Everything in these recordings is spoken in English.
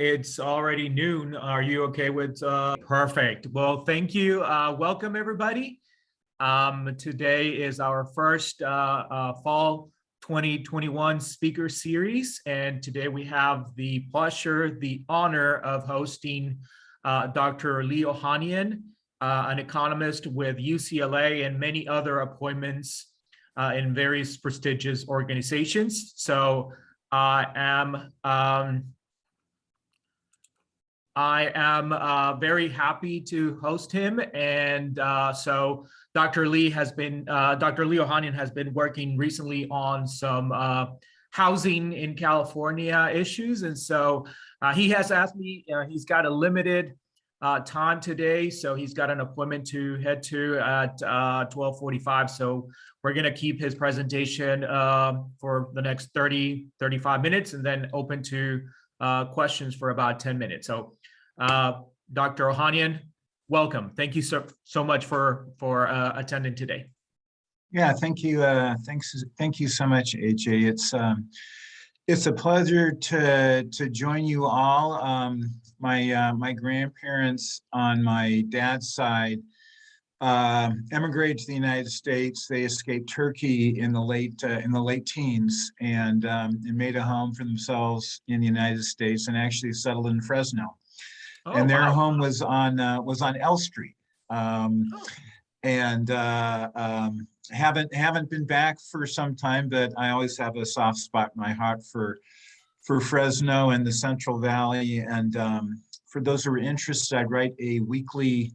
It's already noon. Are you okay with perfect? Well, thank you. Welcome everybody. Today is our first fall 2021 speaker series, and today we have the pleasure, the honor of hosting Dr. Lee Ohanian, an economist with UCLA and many other appointments in various prestigious organizations. So I am very happy to host him, and so Dr. Lee Ohanian has been working recently on some housing in California issues, and so he has asked me. He's got a limited time today, so he's got an appointment to head to at 12:45. So we're going to keep his presentation for the next 35 minutes, and then open to questions for about 10 minutes. So Dr. Ohanian, welcome. Thank you so much for attending today. Yeah, thank you. Thank you so much, AJ. It's a pleasure to join you all. My grandparents on my dad's side emigrated to the United States. They escaped Turkey in the late teens and made a home for themselves in the United States and actually settled in Fresno. Oh, and their wow. home was on L Street, and haven't been back for some time, but I always have a soft spot in my heart for Fresno and the Central Valley. And for those who are interested, I write a weekly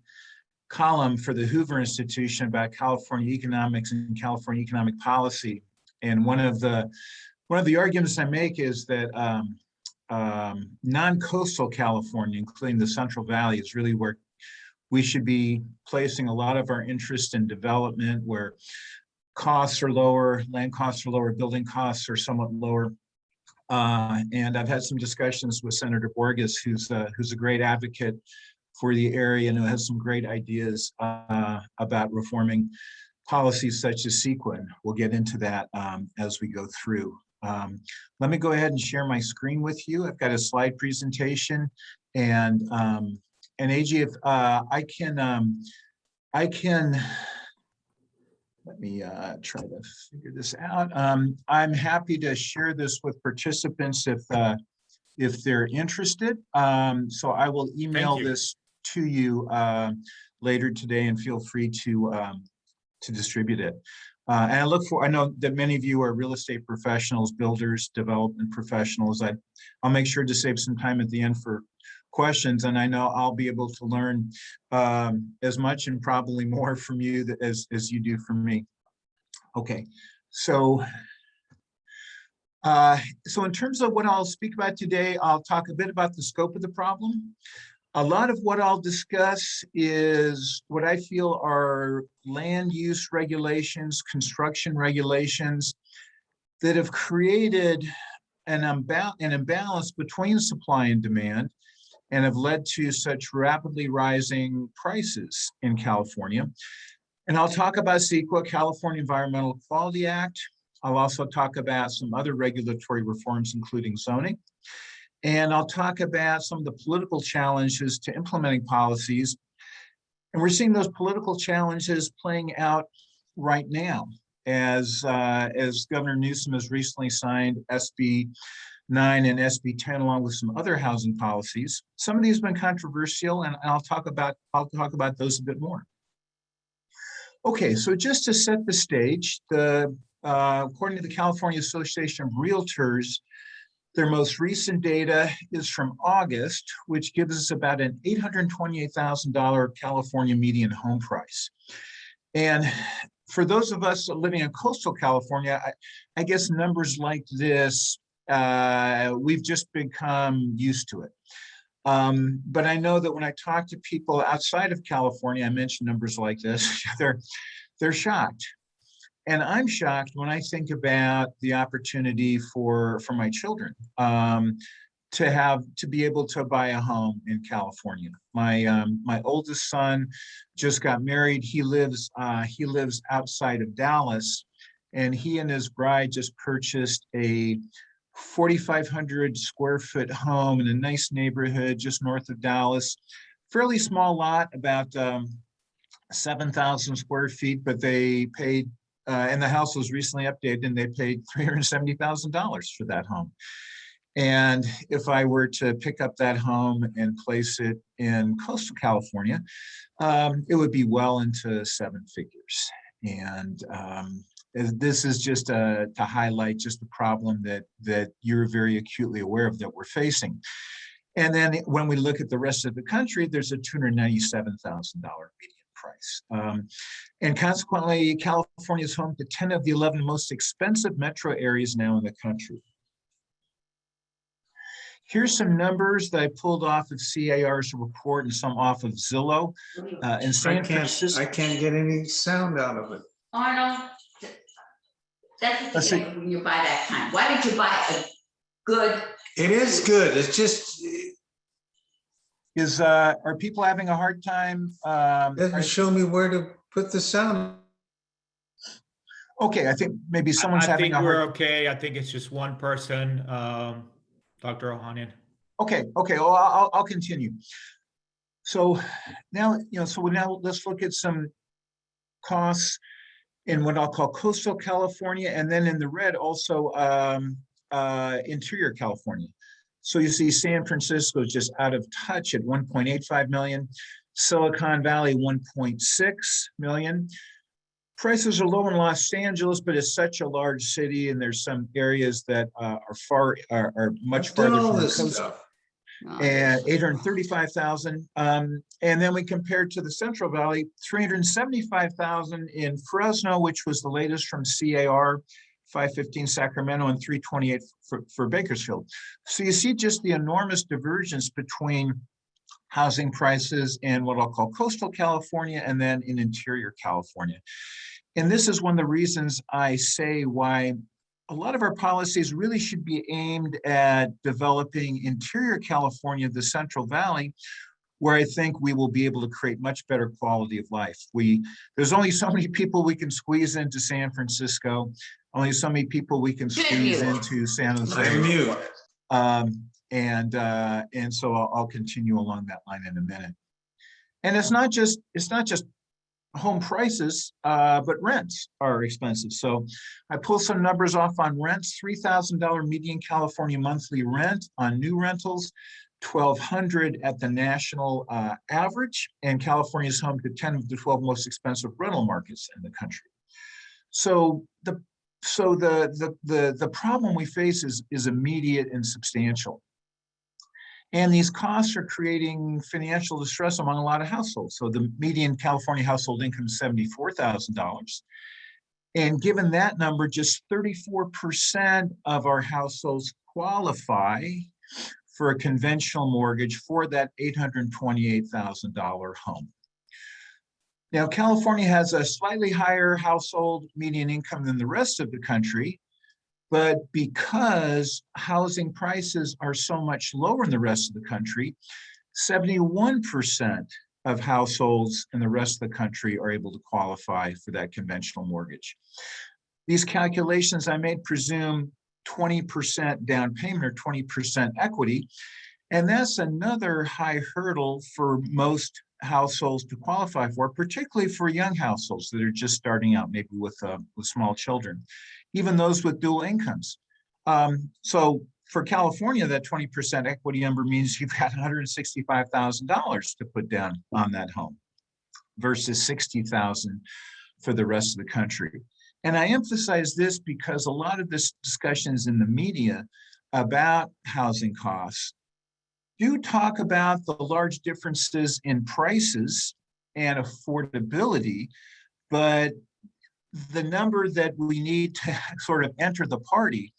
column for the Hoover Institution about California economics and California economic policy. And one of the arguments I make is that non-coastal California, including the Central Valley, is really where we should be placing a lot of our interest in development, where costs are lower, land costs are lower, building costs are somewhat lower. And I've had some discussions with Senator Borges, who's a great advocate for the area and who has some great ideas about reforming policies such as CEQA. We'll get into that as we go through. Let me go ahead and share my screen with you. I've got a slide presentation, and AJ, if I can let me try to figure this out. I'm happy to share this with participants if they're interested. So I will email this to you later today, and feel free to distribute it. And I know that many of you are real estate professionals, builders, development professionals. I'll make sure to save some time at the end for questions, and I know I'll be able to learn as much and probably more from you as you do from me. Okay, so in terms of what I'll speak about today, I'll talk a bit about the scope of the problem. A lot of what I'll discuss is what I feel are land use regulations, construction regulations that have created an imbalance between supply and demand and have led to such rapidly rising prices in California. And I'll talk about CEQA, California Environmental Quality Act. I'll also talk about some other regulatory reforms, including zoning. And I'll talk about some of the political challenges to implementing policies. And we're seeing those political challenges playing out right now as Governor Newsom has recently signed SB9 and SB10, along with some other housing policies. Some of these have been controversial, and I'll talk about those a bit more. Okay, so just to set the stage, according to the California Association of Realtors, their most recent data is from August, which gives us about an $828,000 California median home price. And for those of us living in coastal California, I guess numbers like this, we've just become used to it. But I know that when I talk to people outside of California, I mention numbers like this, they're shocked. And I'm shocked when I think about the opportunity for my children to be able to buy a home in California. My oldest son just got married. He lives outside of Dallas, and he and his bride just purchased a 4,500 square foot home in a nice neighborhood just north of Dallas. Fairly small lot, about 7,000 square feet, but they paid, and the house was recently updated, and they paid $370,000 for that home. And if I were to pick up that home and place it in coastal California, it would be well into seven figures. And this is just to highlight just the problem that you're very acutely aware of that we're facing. And then when we look at the rest of the country, there's a $297,000 median price. And consequently, California is home to 10 of the 11 most expensive metro areas now in the country. Here's some numbers that I pulled off of CAR's report and some off of Zillow. In San Francisco, I can't get any sound out of it. Arnold, that's the thing when you buy that kind. Why did you buy a good? It is good. It's just are people having a hard time? doesn't show me where to put the sound. Okay, I think maybe someone's having a hard. We're okay. I think it's just one person, Dr. Ohanian. Okay. Well, I'll continue. So now, now let's look at some costs in what I'll call coastal California, and then in the red also interior California. So you see San Francisco is just out of touch at 1.85 million, Silicon Valley 1.6 million. Prices are low in Los Angeles, but it's such a large city, and there's some areas that are much farther from the coast. And 835,000. And then we compared to the Central Valley, 375,000 in Fresno, which was the latest from CAR, 515 Sacramento, and 328 for Bakersfield. So you see just the enormous divergence between housing prices in what I'll call coastal California and then in interior California. And this is one of the reasons I say why a lot of our policies really should be aimed at developing interior California, the Central Valley, where I think we will be able to create much better quality of life. There's only so many people we can squeeze into San Francisco, only so many people we can squeeze into San Jose. And so I'll continue along that line in a minute. And it's not just home prices, but rents are expensive. So I pulled some numbers off on rents. $3,000 median California monthly rent on new rentals, $1,200 at the national average, and California is home to 10 of the 12 most expensive rental markets in the country. So the problem we face is immediate and substantial. And these costs are creating financial distress among a lot of households. So the median California household income is $74,000. And given that number, just 34% of our households qualify for a conventional mortgage for that $828,000 home. Now, California has a slightly higher household median income than the rest of the country, but because housing prices are so much lower in the rest of the country, 71% of households in the rest of the country are able to qualify for that conventional mortgage. These calculations I made presume 20% down payment or 20% equity, and that's another high hurdle for most households to qualify for, particularly for young households that are just starting out, maybe with small children, even those with dual incomes. So for California, that 20% equity number means you've got $165,000 to put down on that home versus $60,000 for the rest of the country. And I emphasize this because a lot of this discussions in the media about housing costs do talk about the large differences in prices and affordability, but the number that we need to sort of enter the party,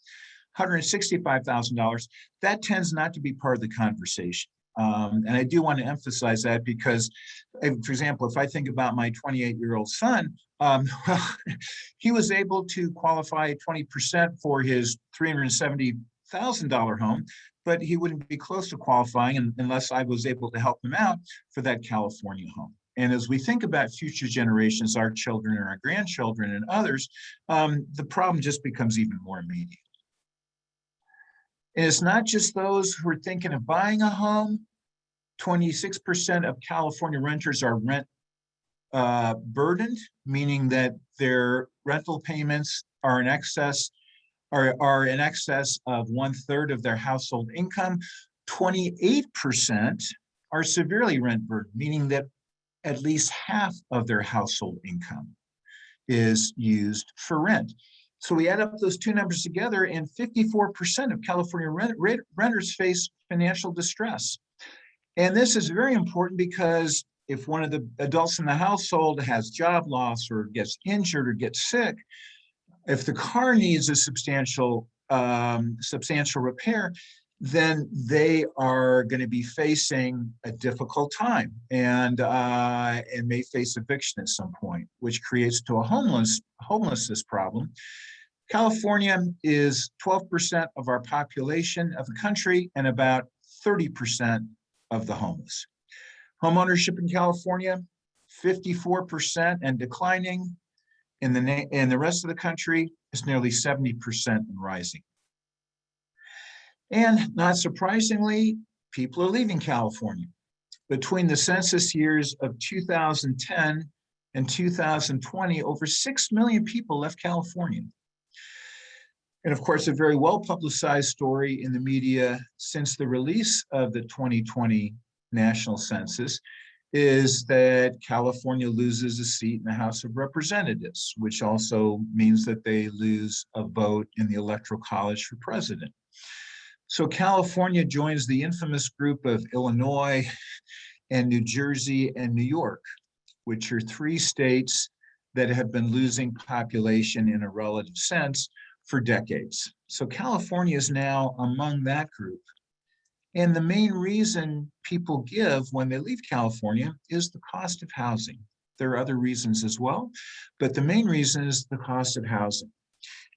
$165,000, that tends not to be part of the conversation. And I do want to emphasize that because, for example, if I think about my 28-year-old son, well, he was able to qualify 20% for his $370,000 home, but he wouldn't be close to qualifying unless I was able to help him out for that California home. And as we think about future generations, our children and our grandchildren and others, the problem just becomes even more immediate. And it's not just those who are thinking of buying a home. 26% of California renters are rent burdened, meaning that their rental payments are in excess of 1/3 of their household income. 28% are severely rent burdened, meaning that at least half of their household income is used for rent. So we add up those two numbers together, and 54% of California renters face financial distress. And this is very important because if one of the adults in the household has job loss or gets injured or gets sick, if the car needs a substantial repair, then they are going to be facing a difficult time and may face eviction at some point, which creates a homelessness problem. California is 12% of our population of the country and about 30% of the homeless. Homeownership in California, 54% and declining. In the rest of the country, is nearly 70% and rising. And not surprisingly, people are leaving California. Between the census years of 2010 and 2020, over 6 million people left California. And of course, a very well-publicized story in the media since the release of the 2020 national census is that California loses a seat in the House of Representatives, which also means that they lose a vote in the Electoral College for president. So California joins the infamous group of Illinois and New Jersey and New York, which are three states that have been losing population in a relative sense for decades. So California is now among that group. And the main reason people give when they leave California is the cost of housing. There are other reasons as well, but the main reason is the cost of housing.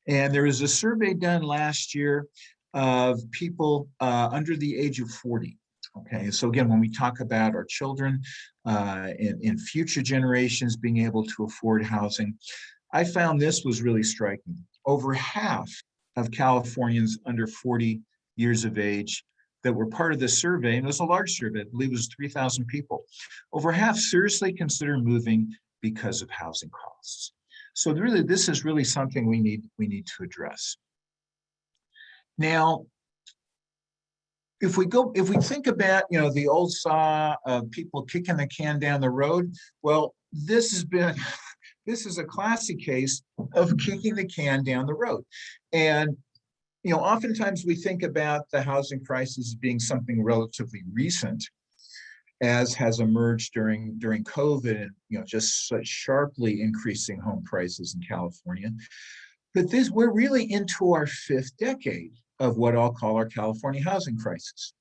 And there was a survey done last year of people under the age of 40. Okay, so again, when we talk about our children in future generations being able to afford housing, I found this was really striking. Over half of Californians under 40 years of age that were part of this survey, and it was a large survey, I believe it was 3,000 people, over half seriously consider moving because of housing costs. So really, this is really something we need to address. Now, if we think about, the old saw of people kicking the can down the road, well, this is a classic case of kicking the can down the road. And oftentimes we think about the housing crisis as being something relatively recent, as has emerged during COVID and just such sharply increasing home prices in California. But we're really into our 5th decade of what I'll call our California housing crisis.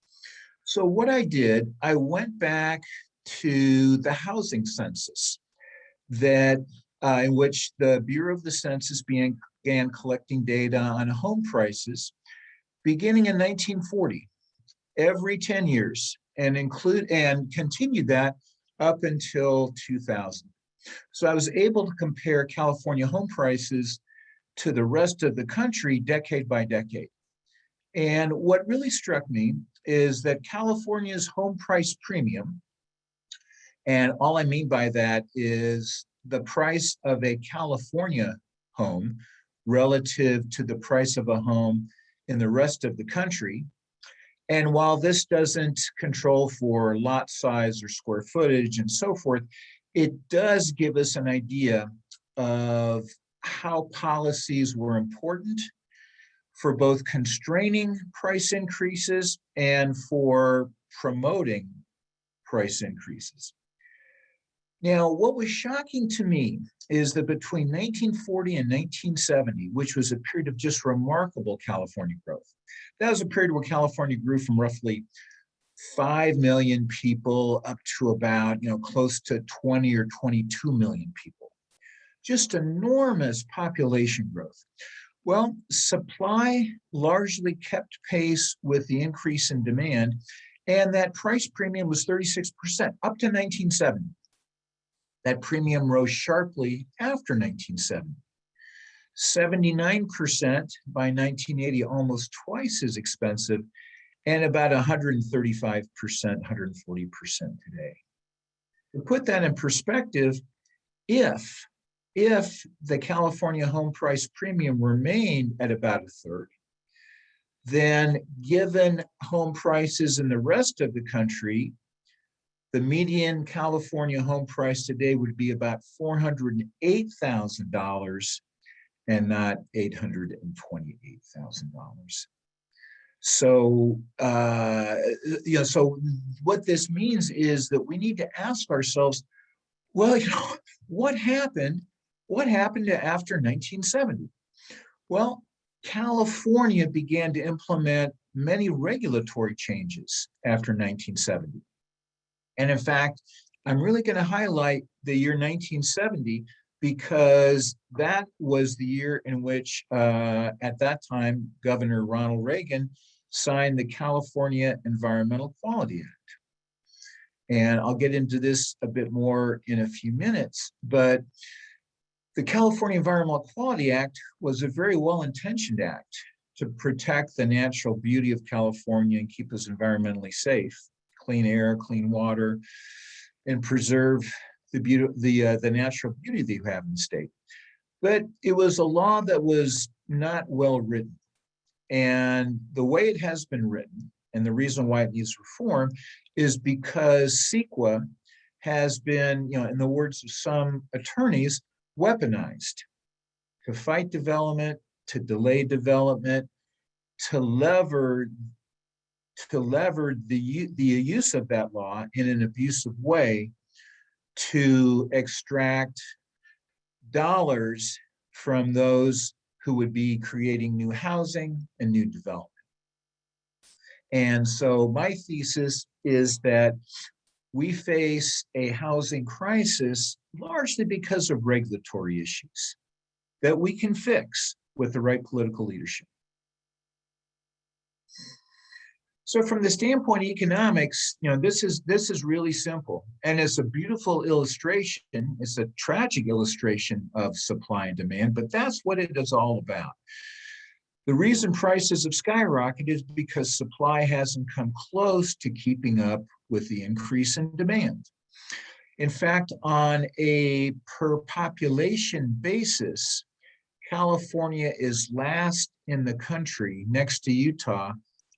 So what I did, I went back to the housing census that in which the Bureau of the Census began collecting data on home prices beginning in 1940, every 10 years, and continued that up until 2000. So I was able to compare California home prices to the rest of the country decade by decade. And what really struck me is that California's home price premium, and all I mean by that is the price of a California home relative to the price of a home in the rest of the country. And while this doesn't control for lot size or square footage and so forth, it does give us an idea of how policies were important for both constraining price increases and for promoting price increases. Now, what was shocking to me is that between 1940 and 1970, which was a period of just remarkable California growth, that was a period where California grew from roughly 5 million people up to about, close to 20 or 22 million people. Just enormous population growth. Well, supply largely kept pace with the increase in demand, and that price premium was 36% up to 1970. That premium rose sharply after 1970. 79% by 1980, almost twice as expensive, and about 135%, 140% today. To put that in perspective, if the California home price premium remained at about a third, then given home prices in the rest of the country, the median California home price today would be about $408,000 and not $828,000. So, so what this means is that we need to ask ourselves, well, what happened? What happened after 1970? Well, California began to implement many regulatory changes after 1970. And in fact, I'm really going to highlight the year 1970 because that was the year in which, at that time, Governor Ronald Reagan signed the California Environmental Quality Act. And I'll get into this a bit more in a few minutes, but the California Environmental Quality Act was a very well-intentioned act to protect the natural beauty of California and keep us environmentally safe, clean air, clean water, and preserve the beauty, the natural beauty that you have in the state. But it was a law that was not well written. And the way it has been written, and the reason why it needs reform, is because CEQA has been, in the words of some attorneys, weaponized to fight development, to delay development, to lever the use of that law in an abusive way to extract dollars from those who would be creating new housing and new development. And so my thesis is that we face a housing crisis largely because of regulatory issues that we can fix with the right political leadership. So from the standpoint of economics, this is really simple. And it's a beautiful illustration. It's a tragic illustration of supply and demand, but that's what it is all about. The reason prices have skyrocketed is because supply hasn't come close to keeping up with the increase in demand. In fact, on a per population basis, California is last in the country next to Utah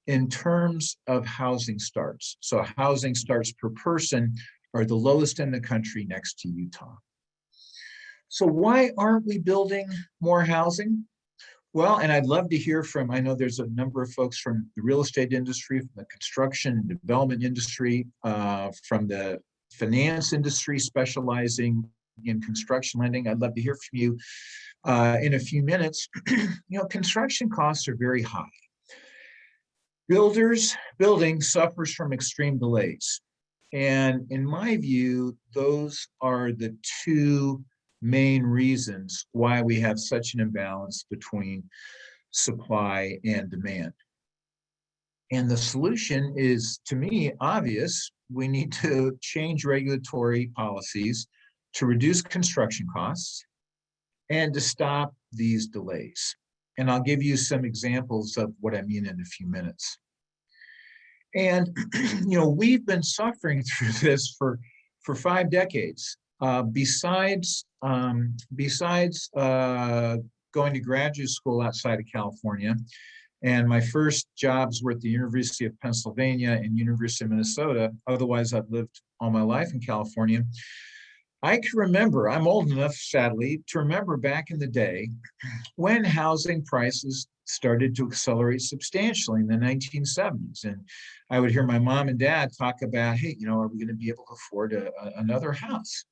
in terms of housing starts. So housing starts per person are the lowest in the country next to Utah. So why aren't we building more housing? Well, and I'd love to hear from, I know there's a number of folks from the real estate industry, from the construction and development industry, from the finance industry specializing in construction lending. I'd love to hear from you in a few minutes. Construction costs are very high. Building suffers from extreme delays. And in my view, those are the two main reasons why we have such an imbalance between supply and demand. And the solution is, to me, obvious. We need to change regulatory policies to reduce construction costs and to stop these delays. And I'll give you some examples of what I mean in a few minutes. And, we've been suffering through this for 5 decades. Besides going to graduate school outside of California, and my first jobs were at the University of Pennsylvania and University of Minnesota. Otherwise, I've lived all my life in California. I can remember, I'm old enough, sadly, to remember back in the day when housing prices started to accelerate substantially in the 1970s. And I would hear my mom and dad talk about, hey, are we going to be able to afford another house?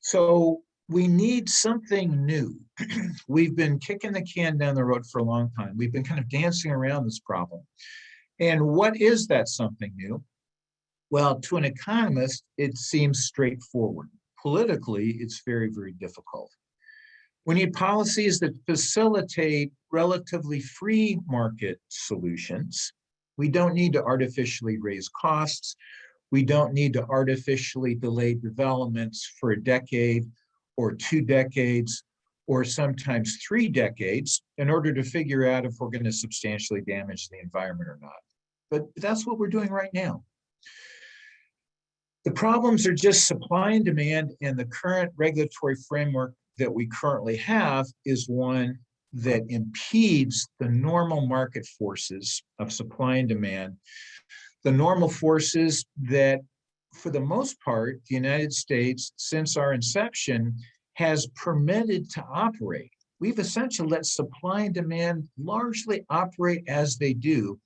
So we need something new. We've been kicking the can down the road for a long time. We've been kind of dancing around this problem. And what is that something new? Well, to an economist, it seems straightforward. Politically, it's very, very difficult. We need policies that facilitate relatively free market solutions. We don't need to artificially raise costs. We don't need to artificially delay developments for a decade or 2 decades or sometimes 3 decades in order to figure out if we're going to substantially damage the environment or not. But that's what we're doing right now. The problems are just supply and demand, and the current regulatory framework that we currently have is one that impedes the normal market forces of supply and demand, the normal forces that, for the most part, the United States, since our inception, has permitted to operate. We've essentially let supply and demand largely operate as they do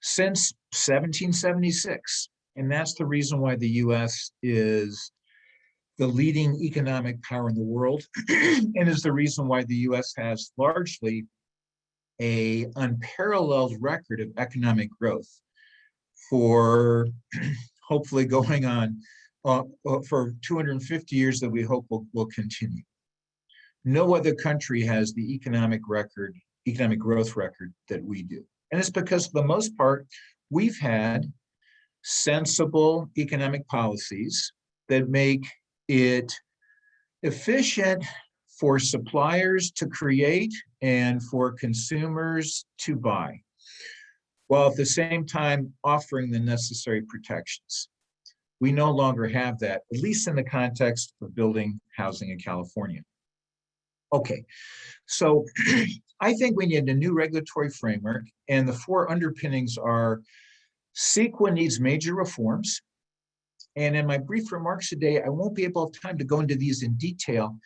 since 1776. And that's the reason why the US is the leading economic power in the world, and is the reason why the US has largely an unparalleled record of economic growth for hopefully going on for 250 years that we hope will continue. No other country has the economic growth record that we do. And it's because for the most part, we've had sensible economic policies that make it efficient for suppliers to create and for consumers to buy, while at the same time offering the necessary protections. We no longer have that, at least in the context of building housing in California. Okay, so I think we need a new regulatory framework, and the 4 underpinnings are: CEQA needs major reforms. And in my brief remarks today, I won't be able to have time to go into these in detail,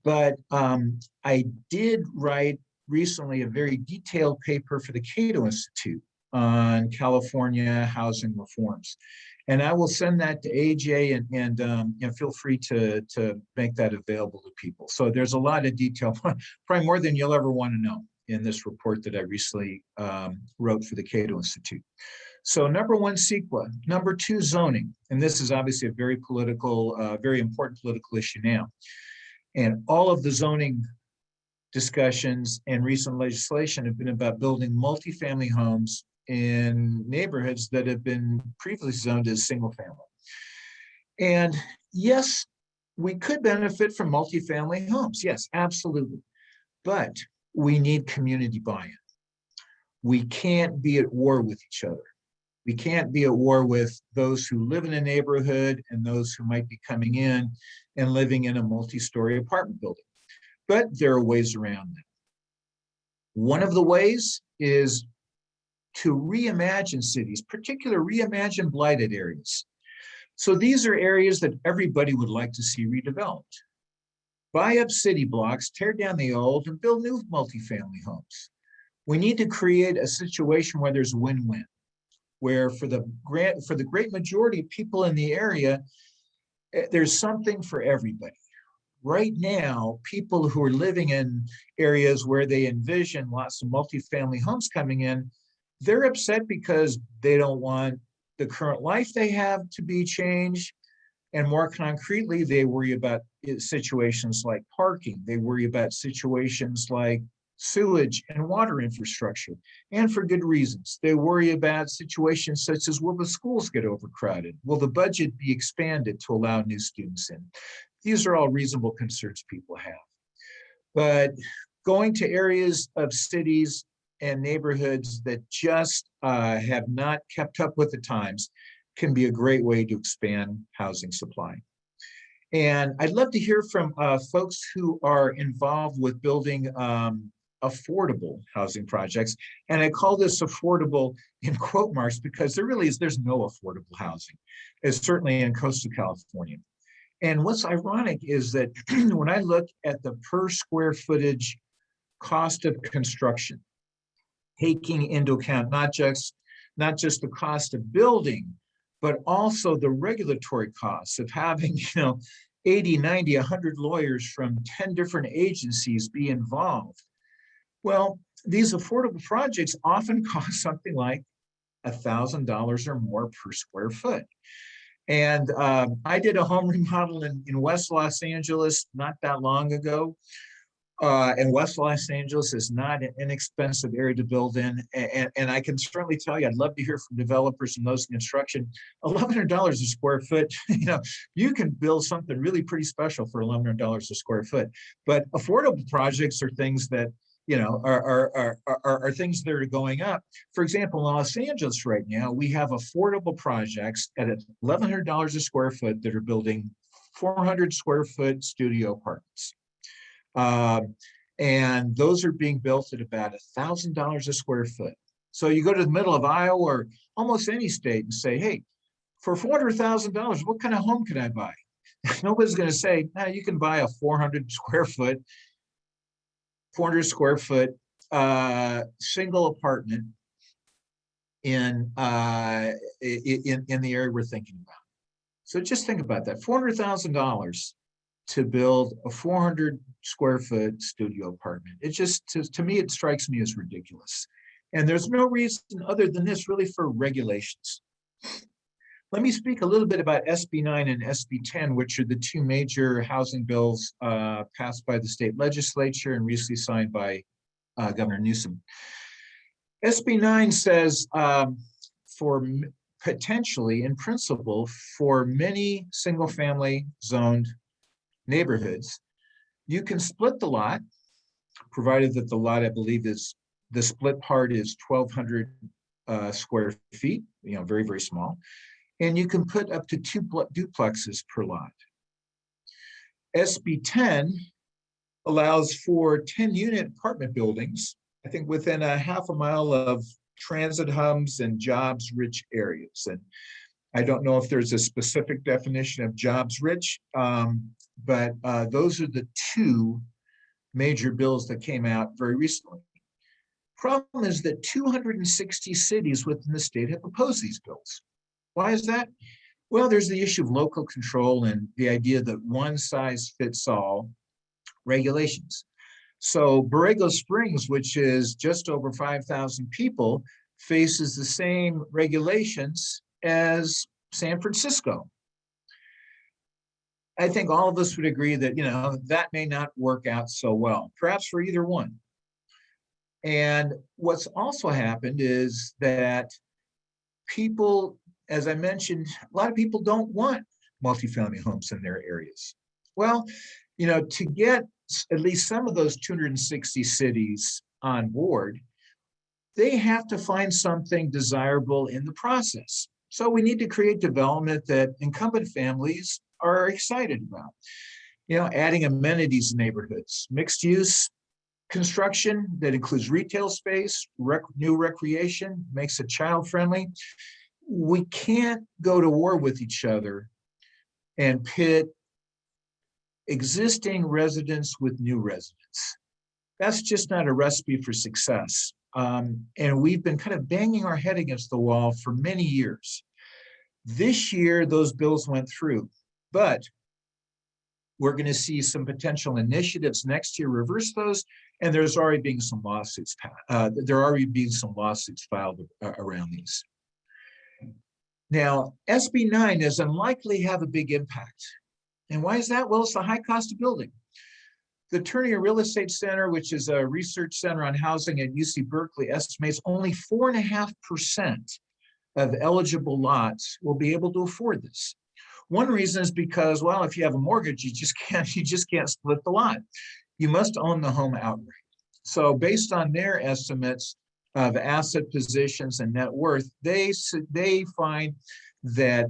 but I did write recently a very detailed paper for the Cato Institute on California housing reforms. And I will send that to AJ, and feel free to make that available to people. So there's a lot of detail, probably more than you'll ever want to know, in this report that I recently wrote for the Cato Institute. So number 1, CEQA. Number 2, zoning. And this is obviously a very political, very important political issue now. And all of the zoning discussions and recent legislation have been about building multifamily homes in neighborhoods that have been previously zoned as single family. And yes, we could benefit from multifamily homes. Yes, absolutely. But we need community buy-in. We can't be at war with each other. We can't be at war with those who live in a neighborhood and those who might be coming in and living in a multi-story apartment building. But there are ways around that. One of the ways is to reimagine cities, particularly reimagine blighted areas. So these are areas that everybody would like to see redeveloped. Buy up city blocks, tear down the old, and build new multifamily homes. We need to create a situation where there's win-win, where for the great majority of people in the area, there's something for everybody. Right now, people who are living in areas where they envision lots of multifamily homes coming in, they're upset because they don't want the current life they have to be changed. And more concretely, they worry about situations like parking. They worry about situations like sewage and water infrastructure, and for good reasons. They worry about situations such as, will the schools get overcrowded? Will the budget be expanded to allow new students in? These are all reasonable concerns people have. But going to areas of cities and neighborhoods that just have not kept up with the times can be a great way to expand housing supply. And I'd love to hear from folks who are involved with building affordable housing projects. And I call this affordable in quote marks because there's no affordable housing. It's certainly in coastal California. And what's ironic is that when I look at the per square footage cost of construction, taking into account not just the cost of building, but also the regulatory costs of having 80, 90, 100 lawyers from 10 different agencies be involved. Well, these affordable projects often cost something like $1,000 or more per square foot. And I did a home remodel in West Los Angeles not that long ago. And West Los Angeles is not an inexpensive area to build in. And I can certainly tell you, I'd love to hear from developers and those in construction. $1,100 a square foot, you can build something really pretty special for $1,100 a square foot. But affordable projects are things that, are things that are going up. For example, in Los Angeles right now, we have affordable projects at $1,100 a square foot that are building 400 square foot studio apartments. And those are being built at about $1,000 a square foot. So you go to the middle of Iowa or almost any state and say, hey, for $400,000, what kind of home can I buy? Nobody's going to say, no, you can buy a 400 square foot single apartment in the area we're thinking about. So just think about that, $400,000 to build a 400 square foot studio apartment. It just, to me, it strikes me as ridiculous. And there's no reason other than this really for regulations. Let me speak a little bit about SB9 and SB10, which are the two major housing bills passed by the state legislature and recently signed by Governor Newsom. SB9 says for potentially, in principle, for many single family zoned neighborhoods, you can split the lot, provided that the lot, I believe, is the split part is 1,200 square feet, very, very small. And you can put up to 2 duplexes per lot. SB 10 allows for 10-unit apartment buildings, I think within a half a mile of transit hubs and jobs-rich areas. And I don't know if there's a specific definition of jobs-rich, but those are the two major bills that came out very recently. Problem is that 260 cities within the state have opposed these bills. Why is that? Well, there's the issue of local control and the idea that one size fits all regulations. So Borrego Springs, which is just over 5,000 people, faces the same regulations as San Francisco. I think all of us would agree that, that may not work out so well, perhaps for either one. And what's also happened is that people, as I mentioned, a lot of people don't want multifamily homes in their areas. Well, to get at least some of those 260 cities on board, they have to find something desirable in the process. So we need to create development that incumbent families are excited about. Adding amenities in neighborhoods, mixed use construction that includes retail space, new recreation, makes it child friendly. We can't go to war with each other and pit existing residents with new residents. That's just not a recipe for success. And we've been kind of banging our head against the wall for many years. This year, those bills went through, but we're going to see some potential initiatives next year reverse those, and there's already been some lawsuits. There are already been some lawsuits filed around these. Now, SB 9 is unlikely to have a big impact. And why is that? Well, it's the high cost of building. The Turner Real Estate Center, which is a research center on housing at UC Berkeley, estimates only 4.5% of eligible lots will be able to afford this. One reason is because, well, if you have a mortgage, you just can't split the lot. You must own the home outright. So based on their estimates of asset positions and net worth, they find that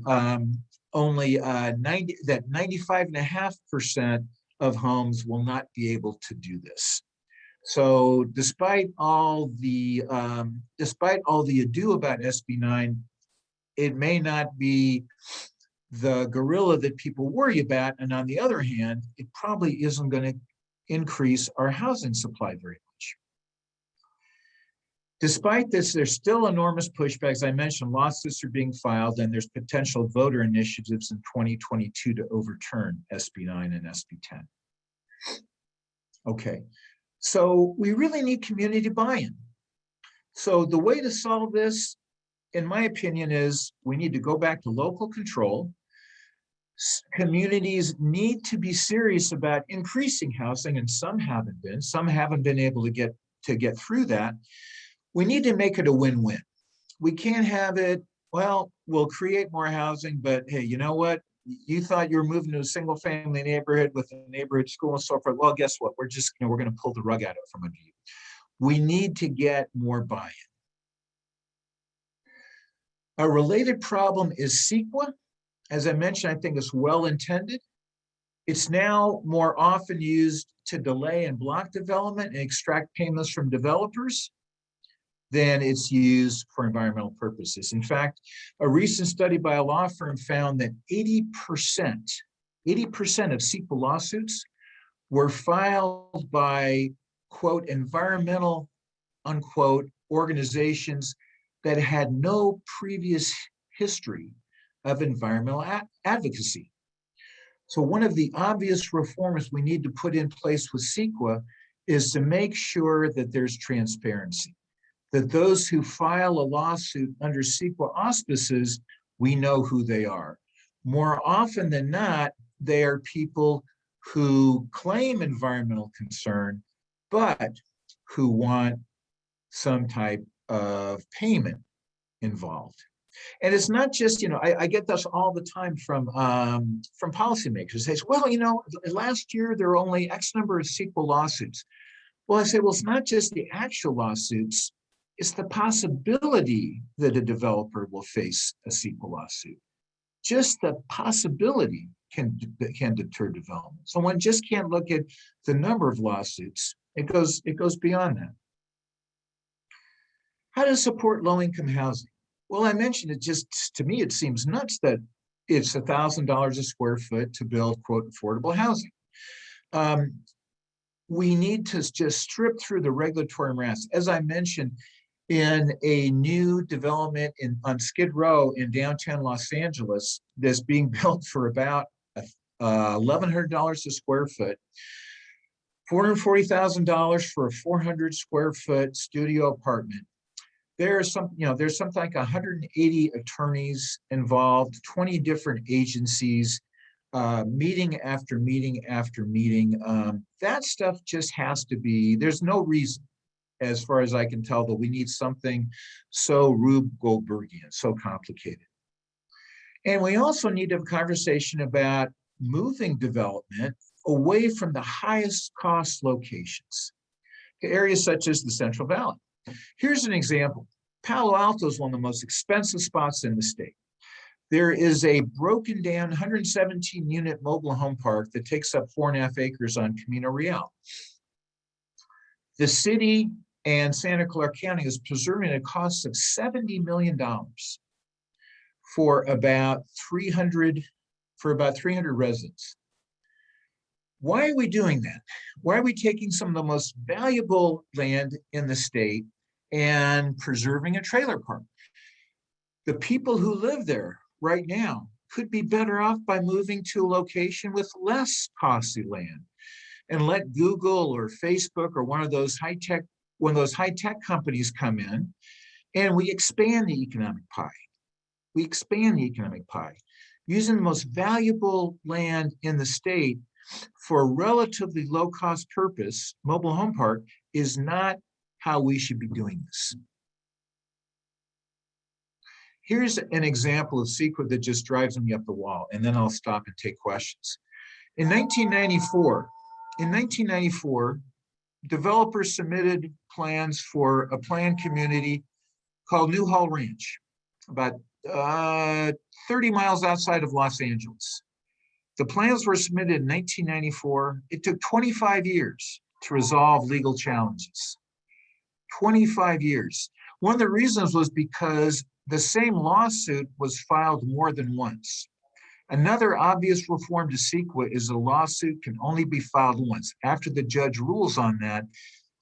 only 95.5% of homes will not be able to do this. So despite all the ado about SB9, it may not be the gorilla that people worry about. And on the other hand, it probably isn't going to increase our housing supply very much. Despite this, there's still enormous pushback. As I mentioned, lawsuits are being filed, and there's potential voter initiatives in 2022 to overturn SB9 and SB10. Okay, so we really need community buy-in. So the way to solve this, in my opinion, is we need to go back to local control. Communities need to be serious about increasing housing, and some haven't been able to get through that. We need to make it a win-win. We can't have it, well, we'll create more housing, but hey, you know what? You thought you were moving to a single family neighborhood with a neighborhood school and so forth. Well, guess what? We're just, we're going to pull the rug out from under you. We need to get more buy-in. A related problem is CEQA. As I mentioned, I think it's well intended. It's now more often used to delay and block development and extract payments from developers than it's used for environmental purposes. In fact, a recent study by a law firm found that 80% of CEQA lawsuits were filed by, quote, environmental, unquote, organizations that had no previous history of environmental advocacy. So one of the obvious reforms we need to put in place with CEQA is to make sure that there's transparency, that those who file a lawsuit under CEQA auspices, we know who they are. More often than not, they are people who claim environmental concern, but who want some type of payment involved. And it's not just, I get this all the time from policymakers. They say, well, last year there were only X number of CEQA lawsuits. Well, I say, well, it's not just the actual lawsuits, it's the possibility that a developer will face a CEQA lawsuit. Just the possibility can deter development. So one just can't look at the number of lawsuits. It goes beyond that. How to support low-income housing? Well, I mentioned it just, to me, it seems nuts that it's $1,000 a square foot to build, quote, affordable housing. We need to just strip through the regulatory morass. As I mentioned, in a new development on Skid Row in downtown Los Angeles that's being built for about $1,100 a square foot, $440,000 for a 400 square foot studio apartment. There's something like 180 attorneys involved, 20 different agencies, meeting after meeting after meeting. That stuff just has to be, there's no reason, as far as I can tell, that we need something so Rube Goldbergian, so complicated. And we also need to have a conversation about moving development away from the highest cost locations to areas such as the Central Valley. Here's an example. Palo Alto is one of the most expensive spots in the state. There is a broken down 117 unit mobile home park that takes up 4.5 acres on Camino Real. The city and Santa Clara County is preserving a cost of $70 million for about 300 residents. Why are we doing that? Why are we taking some of the most valuable land in the state and preserving a trailer park? The people who live there right now could be better off by moving to a location with less costly land and let Google or Facebook or one of those high-tech companies come in, and we expand the economic pie. We expand the economic pie. Using the most valuable land in the state for a relatively low-cost purpose, mobile home park, is not how we should be doing this. Here's an example of CEQA that just drives me up the wall, and then I'll stop and take questions. In 1994, developers submitted plans for a planned community called Newhall Ranch, about 30 miles outside of Los Angeles. The plans were submitted in 1994. It took 25 years to resolve legal challenges. 25 years. One of the reasons was because the same lawsuit was filed more than once. Another obvious reform to CEQA is a lawsuit can only be filed once. After the judge rules on that,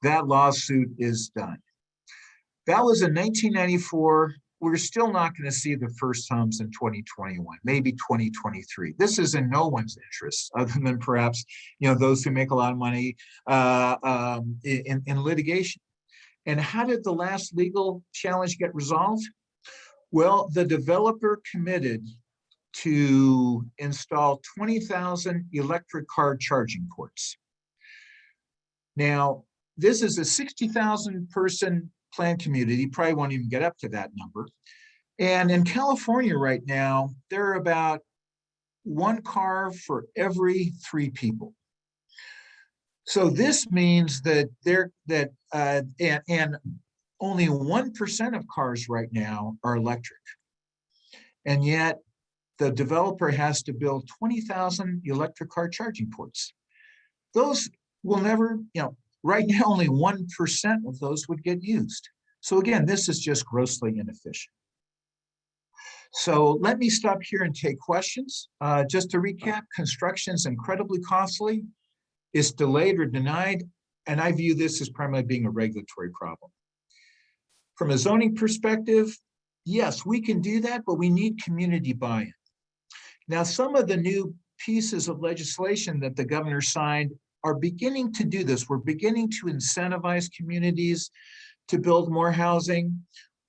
that lawsuit is done. That was in 1994. We're still not going to see the first homes in 2021, maybe 2023. This is in no one's interest, other than perhaps those who make a lot of money in litigation. And how did the last legal challenge get resolved? Well, the developer committed to install 20,000 electric car charging ports. Now, this is a 60,000 person planned community, probably won't even get up to that number. And in California right now, there are about 1 car for every 3 people. So this means that and only 1% of cars right now are electric. And yet the developer has to build 20,000 electric car charging ports. Those will never, right now only 1% of those would get used. So again, this is just grossly inefficient. So let me stop here and take questions. Just to recap, construction is incredibly costly. It's delayed or denied, and I view this as primarily being a regulatory problem. From a zoning perspective, yes, we can do that, but we need community buy-in. Now, some of the new pieces of legislation that the governor signed are beginning to do this. We're beginning to incentivize communities to build more housing.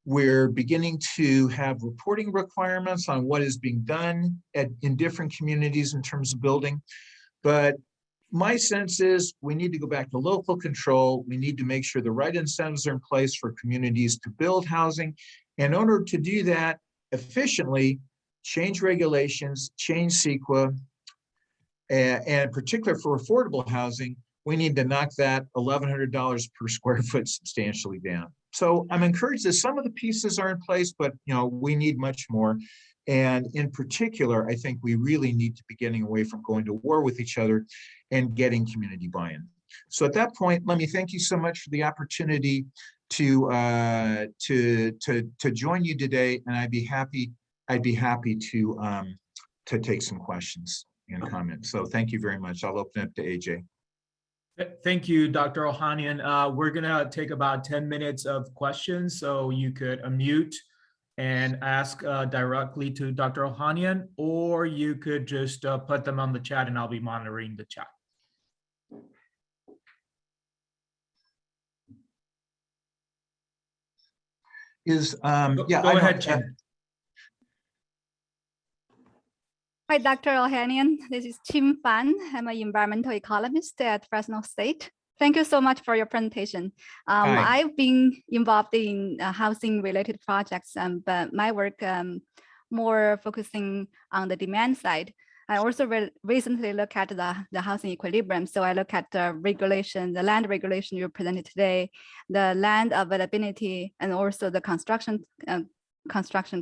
We're beginning to have reporting requirements on what is being done in different communities in terms of building. But my sense is we need to go back to local control. We need to make sure the right incentives are in place for communities to build housing. In order to do that efficiently, change regulations, change CEQA, and in particular for affordable housing, we need to knock that $1,100 per square foot substantially down. So I'm encouraged that some of the pieces are in place, but we need much more. And in particular, I think we really need to be getting away from going to war with each other and getting community buy-in. So at that point, let me thank you so much for the opportunity to join you today, and I'd be happy to take some questions and comments. So thank you very much. I'll open it to AJ. Thank you, Dr. Ohanian. We're gonna take about 10 minutes of questions, so you could unmute and ask directly to Dr. Ohanian, or you could just put them on the chat and I'll be monitoring the chat. Go ahead, Chin. Hi, Dr. Ohanian. This is Tim Fan. I'm an environmental economist at Fresno State. Thank you so much for your presentation. I've been involved in housing-related projects, but my work more focusing on the demand side. I also recently look at the housing equilibrium. So I look at the regulation, the land regulation you presented today, the land availability, and also the construction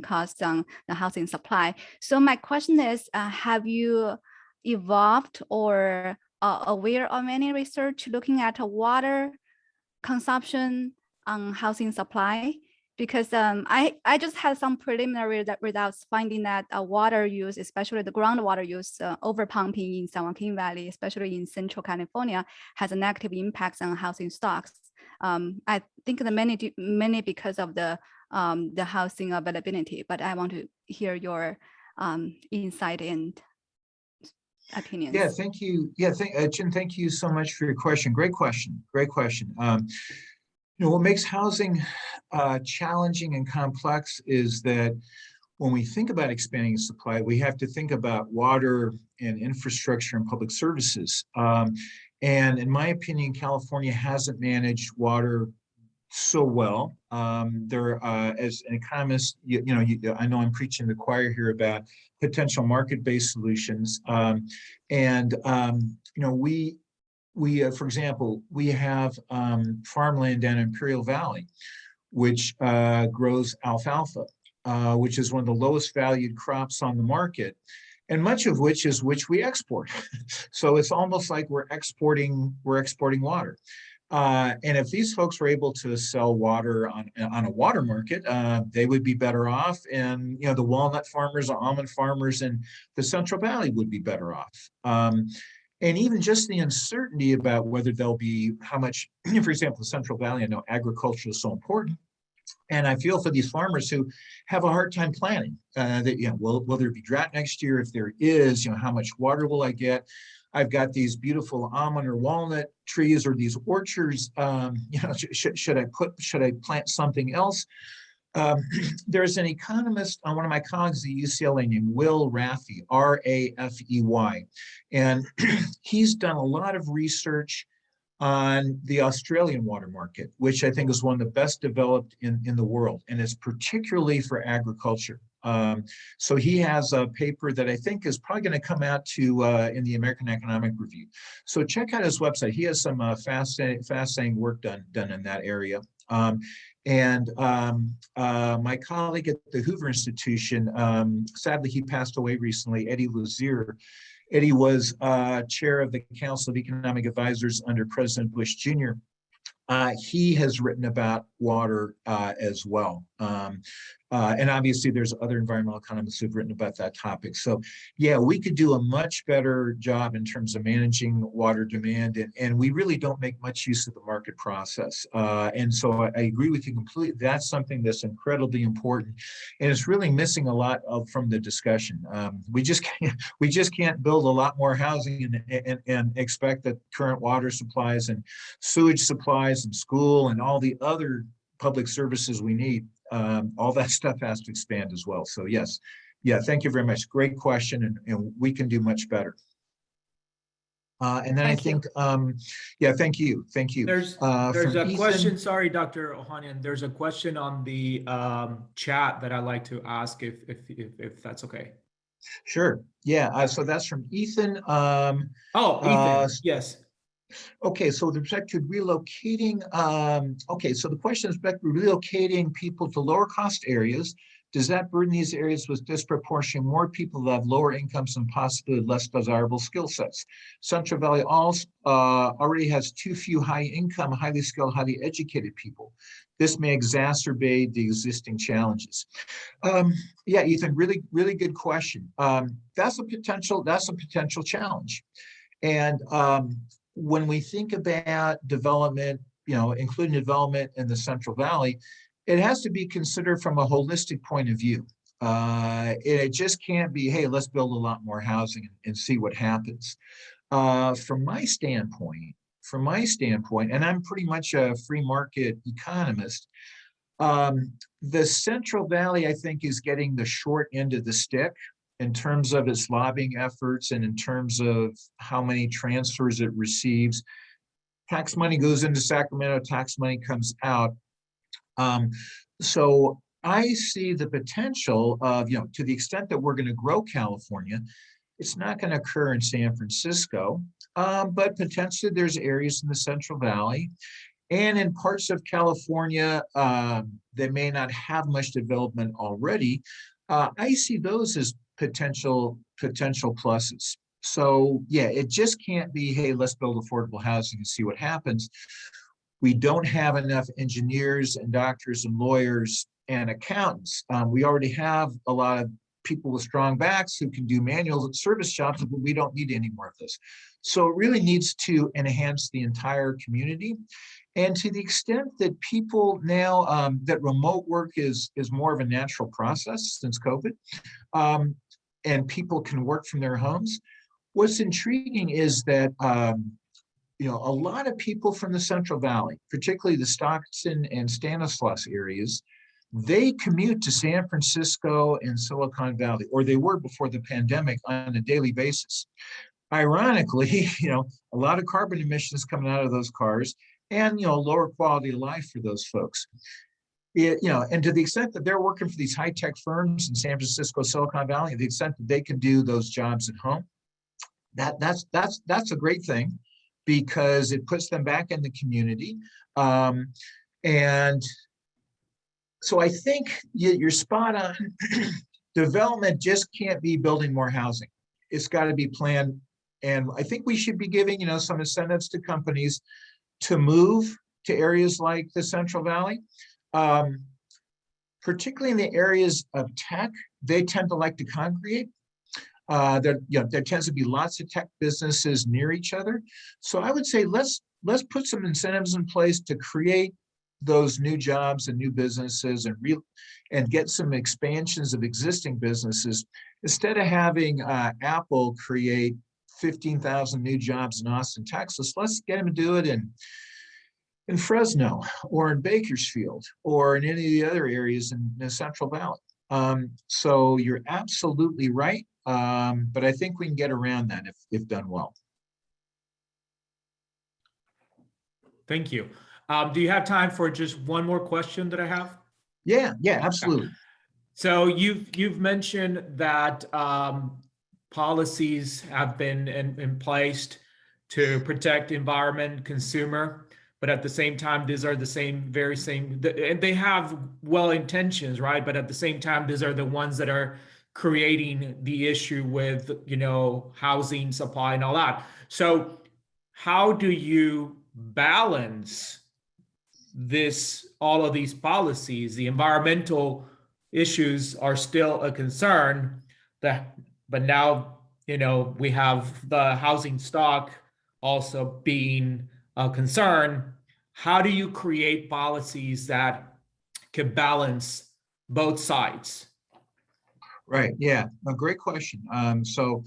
costs on the housing supply. So my question is, have you evolved or aware of any research looking at water consumption on housing supply? Because I just had some preliminary results finding that water use, especially the groundwater use, over pumping in San Joaquin Valley, especially in Central California, has a negative impact on housing stocks. I think the many because of the housing availability, but I want to hear your insight and opinions. Yeah, thank you. Yeah, Chin, thank you so much for your question. Great question. Great question. What makes housing challenging and complex is that when we think about expanding supply, we have to think about water and infrastructure and public services. And in my opinion, California hasn't managed water so well. As an economist, I know I'm preaching to the choir here about potential market-based solutions. We, for example, we have farmland down in Imperial Valley, which grows alfalfa, which is one of the lowest valued crops on the market, and much of which we export. So it's almost like we're exporting water. And if these folks were able to sell water on a water market, they would be better off. And the walnut farmers, the almond farmers in the Central Valley would be better off. And even just the uncertainty about whether there'll be how much, for example, the Central Valley, I know agriculture is so important. And I feel for these farmers who have a hard time planning that, will there be drought next year? If there is, how much water will I get? I've got these beautiful almond or walnut trees or these orchards. Should I plant something else? There's an economist, one of my colleagues at UCLA named Will Raffey, R-A-F-E-Y, and he's done a lot of research on the Australian water market, which I think is one of the best developed in the world, and it's particularly for agriculture. So he has a paper that I think is probably going to come out in the American Economic Review. So check out his website. He has some fascinating work done in that area. My colleague at the Hoover Institution, sadly he passed away recently, Eddie Luzier. Eddie was chair of the Council of Economic Advisors under President Bush Jr. He has written about water as well. And obviously there's other environmental economists who've written about that topic. So yeah, we could do a much better job in terms of managing water demand, and we really don't make much use of the market process. And so I agree with you completely. That's something that's incredibly important, and it's really missing a lot from the discussion. We just can't build a lot more housing and expect that current water supplies and sewage supplies and school and all the other public services we need, all that stuff has to expand as well. So yes, yeah, thank you very much. Great question, and we can do much better. And then I think, yeah, thank you. There's a question, sorry, Dr. Ohanian, there's a question on the chat that I'd like to ask if that's okay. Sure, yeah, so that's from Ethan. Ethan, yes. Okay, so with respect to relocating, okay, so the question is respect to relocating people to lower cost areas. Does that burden these areas with disproportionately more people that have lower incomes and possibly less desirable skill sets? Central Valley also already has too few high income, highly skilled, highly educated people. This may exacerbate the existing challenges. Yeah, Ethan, really good question. That's a potential challenge. And when we think about development, including development in the Central Valley, it has to be considered from a holistic point of view. It just can't be, hey, let's build a lot more housing and see what happens. From my standpoint, and I'm pretty much a free market economist, the Central Valley, I think, is getting the short end of the stick in terms of its lobbying efforts and in terms of how many transfers it receives. Tax money goes into Sacramento, tax money comes out. So I see the potential of, to the extent that we're going to grow California, it's not going to occur in San Francisco, but potentially there's areas in the Central Valley and in parts of California that may not have much development already. I see those as potential pluses. So yeah, it just can't be, hey, let's build affordable housing and see what happens. We don't have enough engineers and doctors and lawyers and accountants. We already have a lot of people with strong backs who can do manual service jobs, but we don't need any more of this. So it really needs to enhance the entire community. And to the extent that people now, that remote work is more of a natural process since COVID, and people can work from their homes, what's intriguing is that a lot of people from the Central Valley, particularly the Stockton and Stanislaus areas, they commute to San Francisco and Silicon Valley, or they were before the pandemic, on a daily basis. Ironically, a lot of carbon emissions coming out of those cars, and lower quality of life for those folks. And to the extent that they're working for these high-tech firms in San Francisco, Silicon Valley, the extent that they can do those jobs at home, that's a great thing, because it puts them back in the community. And so I think you're spot on. Development just can't be building more housing. It's got to be planned. And I think we should be giving, some incentives to companies to move to areas like the Central Valley. Particularly in the areas of tech, they tend to like to congregate. There tends to be lots of tech businesses near each other. So I would say let's put some incentives in place to create those new jobs and new businesses and get some expansions of existing businesses, instead of having Apple create 15,000 new jobs in Austin, Texas. Let's get them to do it in in Fresno or in Bakersfield or in any of the other areas in the Central Valley. So you're absolutely right. But I think we can get around that if done well. Thank you. Do you have time for just one more question that I have? Yeah, absolutely. So you've mentioned that policies have been in place to protect the environment, consumer, but at the same time, these are the very same, and they have well intentions, right? But at the same time, these are the ones that are creating the issue with, housing supply and all that. So how do you balance all of these policies? The environmental issues are still a concern, but now, we have the housing stock also being a concern. How do you create policies that can balance both sides? Right. Yeah. A great question. So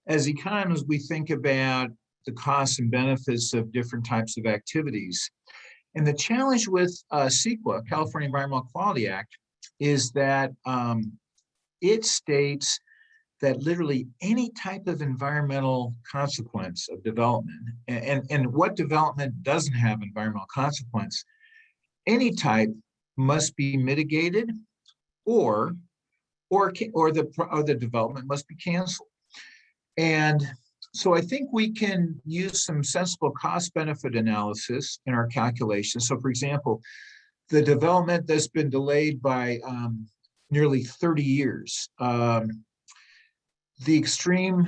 as economists, we think about the costs and benefits of different types of activities. And the challenge with CEQA, California Environmental Quality Act, is that it states that literally any type of environmental consequence of development, and what development doesn't have environmental consequence, any type must be mitigated, or the development must be canceled. And so I think we can use some sensible cost benefit analysis in our calculations. So for example, the development that's been delayed by nearly 30 years, the extreme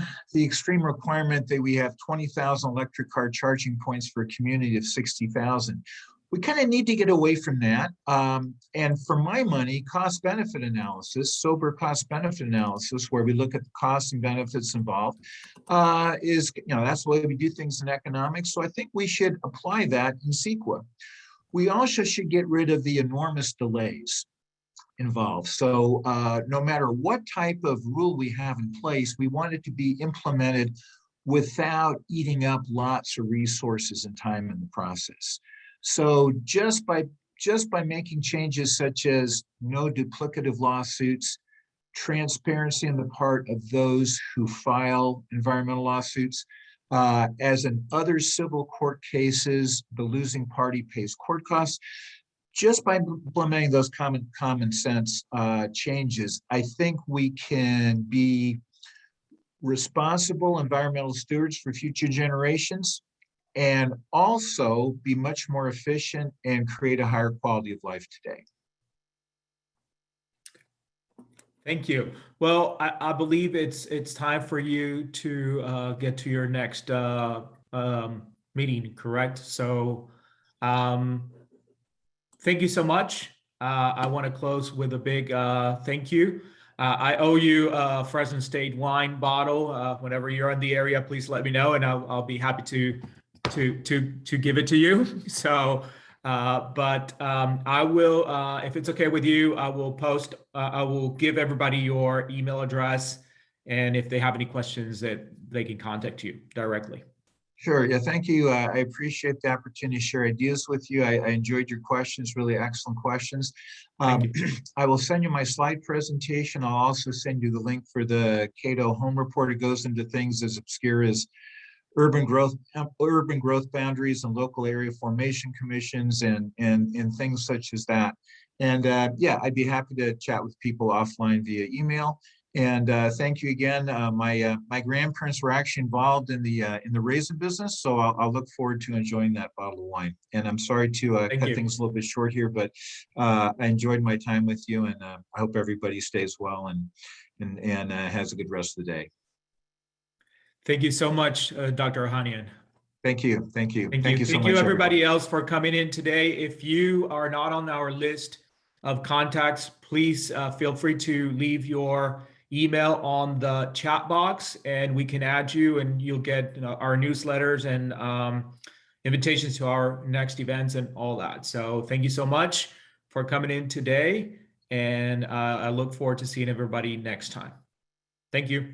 requirement that we have 20,000 electric car charging points for a community of 60,000. We kind of need to get away from that. And for my money, cost benefit analysis, sober cost benefit analysis, where we look at the costs and benefits involved, is, that's the way we do things in economics. So I think we should apply that in CEQA. We also should get rid of the enormous delays involved. So no matter what type of rule we have in place, we want it to be implemented without eating up lots of resources and time in the process. So just by making changes such as no duplicative lawsuits, transparency on the part of those who file environmental lawsuits, as in other civil court cases, the losing party pays court costs. Just by implementing those common sense changes, I think we can be responsible environmental stewards for future generations, and also be much more efficient and create a higher quality of life today. Thank you. Well, I believe it's time for you to get to your next meeting, correct? So thank you so much. I want to close with a big thank you. I owe you a Fresno State wine bottle. Whenever you're in the area, please let me know, and I'll be happy to give it to you. So, but I will, if it's okay with you, I will give everybody your email address, and if they have any questions, that they can contact you directly. Sure. Yeah. Thank you. I appreciate the opportunity to share ideas with you. I enjoyed your questions, really excellent questions. I will send you my slide presentation. I'll also send you the link for the Cato home report. It goes into things as obscure as urban growth boundaries and local area formation commissions and things such as that. And yeah, I'd be happy to chat with people offline via email. And thank you again. My grandparents were actually involved in the raisin business, so I'll look forward to enjoying that bottle of wine. And I'm sorry to cut things a little bit short here, but I enjoyed my time with you, and I hope everybody stays well and has a good rest of the day. Thank you so much, Dr. Ohanian. Thank you. Thank you. Thank you so much, everybody else for coming in today. If you are not on our list of contacts, please feel free to leave your email on the chat box, and we can add you, and you'll get our newsletters and invitations to our next events and all that. So thank you so much for coming in today, and I look forward to seeing everybody next time. Thank you.